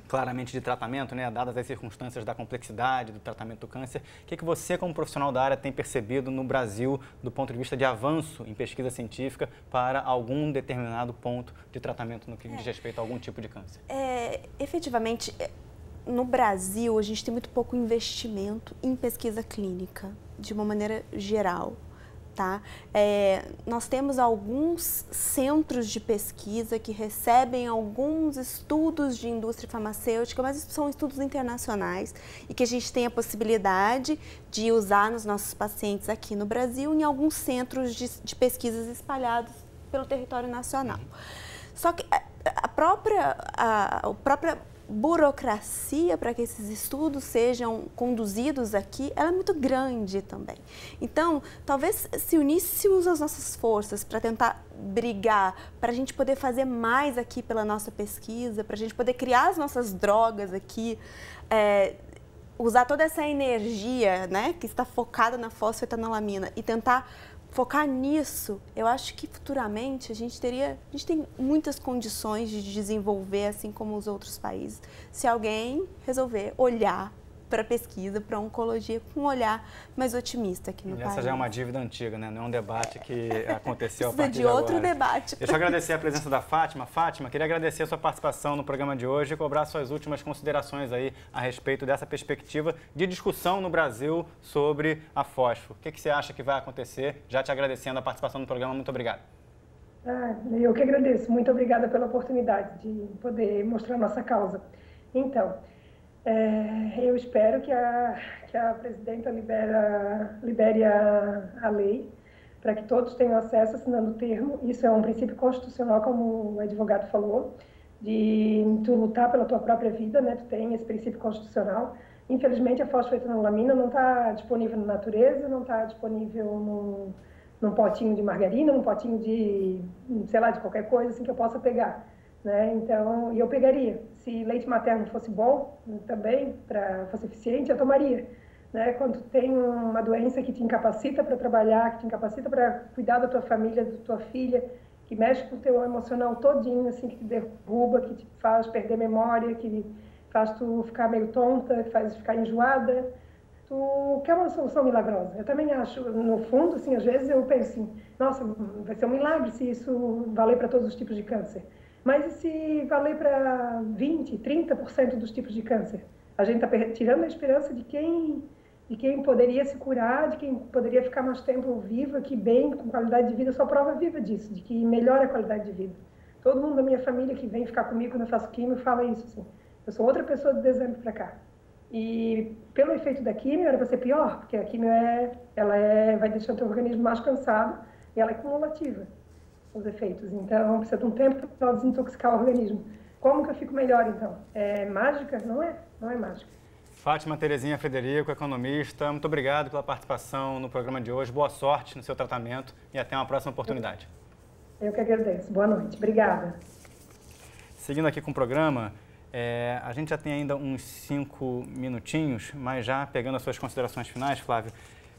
claramente de tratamento, né, dadas as circunstâncias da complexidade do tratamento do câncer, o que você, como profissional da área, tem percebido no Brasil do ponto de vista de avanço em pesquisa científica para algum determinado ponto de tratamento no que diz respeito a algum tipo de câncer? Efetivamente, no Brasil, a gente tem muito pouco investimento em pesquisa clínica, de uma maneira geral, tá? Nós temos alguns centros de pesquisa que recebem alguns estudos de indústria farmacêutica, mas são estudos internacionais e que a gente tem a possibilidade de usar nos nossos pacientes aqui no Brasil, em alguns centros de pesquisas espalhados pelo território nacional. Só que a própria burocracia para que esses estudos sejam conduzidos aqui, ela é muito grande também. Então, talvez se uníssemos as nossas forças para tentar brigar, para a gente poder fazer mais aqui pela nossa pesquisa, para a gente poder criar as nossas drogas aqui, usar toda essa energia, né, que está focada na fosfetanolamina e tentar focar nisso, eu acho que futuramente a gente tem muitas condições de desenvolver, assim como os outros países, se alguém resolver olhar para a pesquisa, para a oncologia, com um olhar mais otimista aqui no país. Essa já é uma dívida antiga, né? Não é um debate que aconteceu a partir de outro debate. Deixa eu agradecer a presença da Fátima. Fátima, queria agradecer a sua participação no programa de hoje e cobrar suas últimas considerações aí a respeito dessa perspectiva de discussão no Brasil sobre a fósforo. O que você acha que vai acontecer? Já te agradecendo a participação no programa, muito obrigado. Eu que agradeço. Muito obrigada pela oportunidade de poder mostrar a nossa causa. Então, eu espero que a presidenta libere a lei para que todos tenham acesso assinando o termo. Isso é um princípio constitucional, como o advogado falou, de tu lutar pela tua própria vida, né? Tu tem esse princípio constitucional. Infelizmente, a fosfetanolamina não está disponível na natureza, não está disponível num potinho de margarina, num potinho de, sei lá, de qualquer coisa assim que eu possa pegar. Né? Então, eu pegaria. Se leite materno fosse bom também, fosse eficiente, eu tomaria. Né? Quando tem uma doença que te incapacita para trabalhar, que te incapacita para cuidar da tua família, da tua filha, que mexe com o teu emocional todinho, assim, que te derruba, que te faz perder memória, que faz tu ficar meio tonta, que faz ficar enjoada, tu quer uma solução milagrosa. Eu também acho, no fundo, assim, às vezes eu penso assim, nossa, vai ser um milagre se isso valer para todos os tipos de câncer. Mas e se valer para 20%, 30% dos tipos de câncer? A gente está tirando a esperança de quem poderia se curar, de quem poderia ficar mais tempo vivo aqui bem, com qualidade de vida. Eu sou a prova viva disso, de que melhora a qualidade de vida. Todo mundo da minha família que vem ficar comigo quando eu faço químio fala isso. Assim. Eu sou outra pessoa de dezembro para cá. E pelo efeito da químio era para ser pior, porque a químio vai deixando o teu organismo mais cansado e ela é cumulativa. Os efeitos. Então, precisa de um tempo para desintoxicar o organismo. Como que eu fico melhor, então? É mágica? Não é mágica. Fátima Terezinha Frederico, economista, muito obrigado pela participação no programa de hoje. Boa sorte no seu tratamento e até uma próxima oportunidade. Eu que agradeço. Boa noite. Obrigada. Seguindo aqui com o programa, a gente já tem ainda uns 5 minutinhos, mas já pegando as suas considerações finais, Flávio,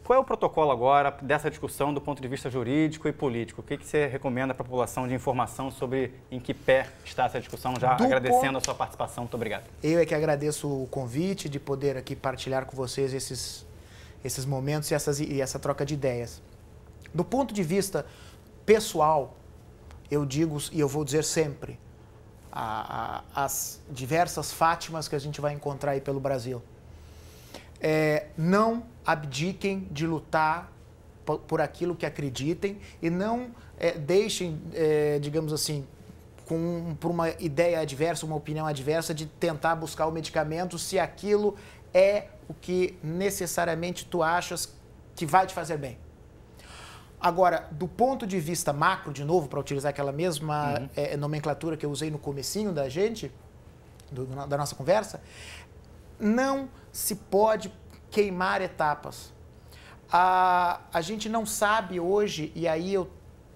qual é o protocolo agora dessa discussão do ponto de vista jurídico e político? O que você recomenda para a população de informação sobre em que pé está essa discussão? Já agradecendo a sua participação, muito obrigado. Eu é que agradeço o convite de poder aqui partilhar com vocês esses momentos e essa troca de ideias. Do ponto de vista pessoal, eu digo e eu vou dizer sempre, as diversas Fátimas que a gente vai encontrar aí pelo Brasil. Não abdiquem de lutar por aquilo que acreditem e não deixem, digamos assim, por uma ideia adversa, uma opinião adversa, de tentar buscar o medicamento se aquilo é o que necessariamente tu achas que vai te fazer bem. Agora, do ponto de vista macro, de novo, para utilizar aquela mesma nomenclatura que eu usei no comecinho da da nossa conversa, não se pode queimar etapas. A gente não sabe hoje, e aí eu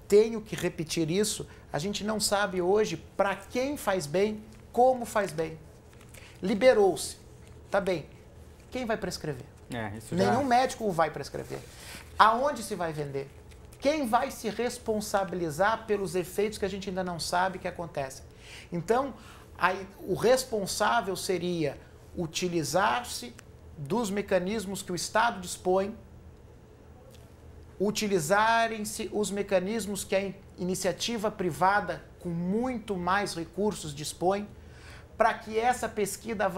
tenho que repetir isso, a gente não sabe hoje para quem faz bem, como faz bem. Liberou-se, tá bem, quem vai prescrever? Nenhum médico vai prescrever. Aonde se vai vender? Quem vai se responsabilizar pelos efeitos que a gente ainda não sabe que acontecem? Então, aí, o responsável seria utilizar-se dos mecanismos que o Estado dispõe, utilizarem-se os mecanismos que a iniciativa privada, com muito mais recursos, dispõe, para que essa pesquisa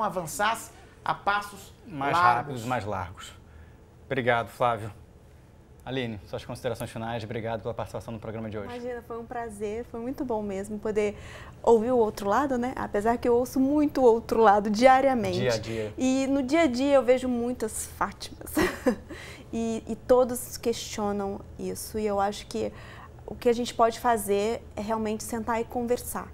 avançasse a passos mais rápidos, mais largos. Obrigado, Flávio. Aline, suas considerações finais, obrigado pela participação no programa de hoje. Imagina, foi um prazer, foi muito bom mesmo poder ouvir o outro lado, né? Apesar que eu ouço muito o outro lado diariamente. Dia a dia. E no dia a dia eu vejo muitas Fátimas. e todos questionam isso. E eu acho que o que a gente pode fazer é realmente sentar e conversar.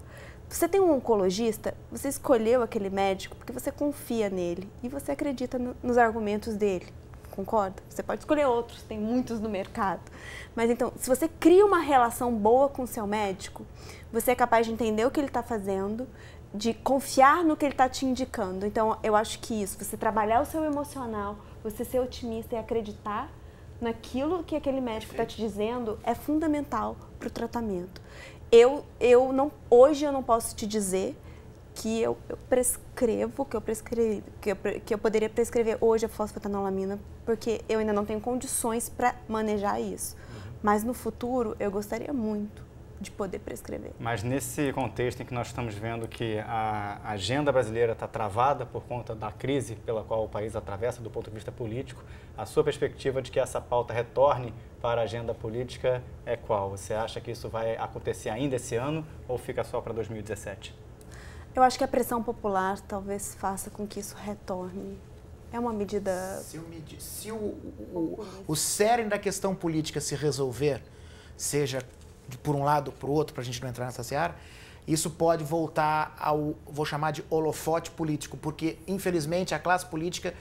Você tem um oncologista, você escolheu aquele médico porque você confia nele e você acredita nos argumentos dele. Concorda? Você pode escolher outros, tem muitos no mercado. Mas então, se você cria uma relação boa com o seu médico, você é capaz de entender o que ele está fazendo, de confiar no que ele está te indicando. Então, eu acho que isso, você trabalhar o seu emocional, você ser otimista e acreditar naquilo que aquele médico está te dizendo é fundamental para o tratamento. Hoje eu não posso te dizer que eu prescrevo, que eu poderia prescrever hoje a fosfetanolamina, porque eu ainda não tenho condições para manejar isso. Mas no futuro eu gostaria muito de poder prescrever. Mas nesse contexto em que nós estamos vendo que a agenda brasileira está travada por conta da crise pela qual o país atravessa do ponto de vista político, a sua perspectiva de que essa pauta retorne para a agenda política é qual? Você acha que isso vai acontecer ainda esse ano ou fica só para 2017? Eu acho que a pressão popular talvez faça com que isso retorne. É uma medida... Se o cerne da questão política se resolver, seja por um lado ou por outro, para a gente não entrar nessa seara, isso pode voltar ao, vou chamar de holofote político, porque, infelizmente, a classe política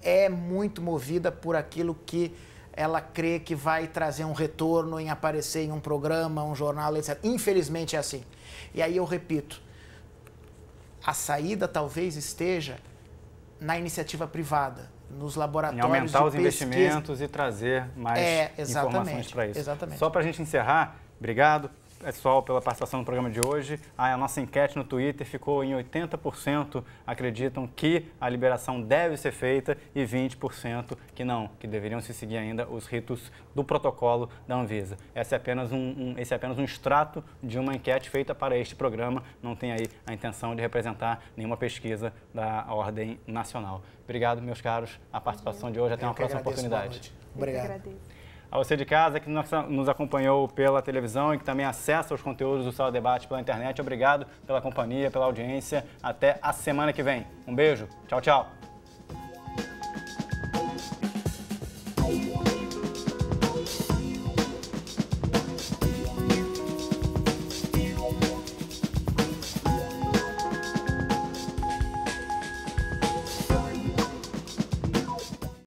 é muito movida por aquilo que ela crê que vai trazer um retorno em aparecer em um programa, um jornal, etc. Infelizmente é assim. E aí eu repito, a saída talvez esteja na iniciativa privada, nos laboratórios de pesquisa. Em aumentar os investimentos e trazer mais informações para isso. Exatamente. Só para a gente encerrar, obrigado, pessoal, pela participação no programa de hoje. A nossa enquete no Twitter ficou em 80% acreditam que a liberação deve ser feita e 20% que não, que deveriam se seguir ainda os ritos do protocolo da Anvisa. Esse é apenas um extrato de uma enquete feita para este programa, não tem aí a intenção de representar nenhuma pesquisa da ordem nacional. Obrigado, meus caros, a participação de hoje. Até uma próxima oportunidade. Obrigado. A você de casa que nos acompanhou pela televisão e que também acessa os conteúdos do Sala Debate pela internet, obrigado pela companhia, pela audiência. Até a semana que vem. Um beijo. Tchau, tchau.